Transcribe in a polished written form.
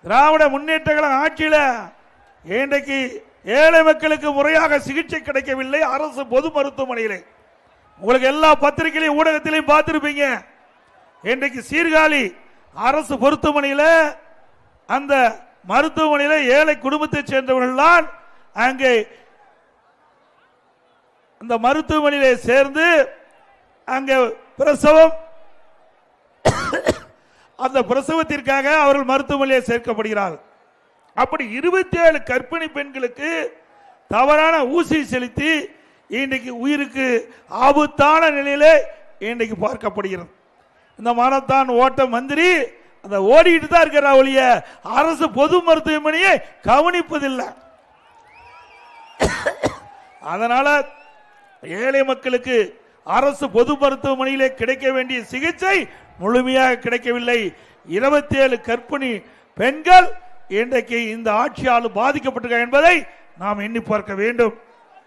திராவிட முன்னேற்ற கழக ஆட்சியில் இன்றைக்கு ஏழை மக்களுக்கு முறையாக சிகிச்சை கிடைக்கவில்லை. அரசு பொது மருத்துவமனையில் உங்களுக்கு எல்லா பத்திரிகையிலையும் ஊடகத்திலையும் பார்த்திருப்பீங்க. இன்றைக்கு சீர்காழி அரசு மருத்துவமனையில் அந்த மருத்துவமனையில் ஏழை குடும்பத்தை சேர்ந்தவர்கள் தான் அங்கே அந்த மருத்துவமனையிலே சேர்ந்து அங்கே பிரசவம், அந்த பிரசவத்திற்காக அவர்கள் மருத்துவமனையிலே சேர்க்கப்படுகிறார்கள். அப்படி 27 கர்ப்பிணி பெண்களுக்கு தவறான ஊசி செலுத்தி இன்றைக்கு உயிருக்கு ஆபத்தான நிலையிலே இன்றைக்கு பார்க்கப்படுகிறது. இந்த மாரத்தான் ஓட்ட மந்திரி அந்த ஓடிட்டு தான் இருக்கிற ஒழிய அரசு பொது மருத்துவமனையை கவனிப்பதில்லை. அதனால ஏழை மக்களுக்கு அரசு பொது மருத்துவமனையிலே கிடைக்க வேண்டிய சிகிச்சை முழுமையாக கிடைக்கவில்லை. 27 கர்ப்பிணி பெண்கள் இன்றைக்கு இந்த ஆட்சியால் பாதிக்கப்பட்டிருக்க என்பதை நாம் எண்ணி பார்க்க வேண்டும்.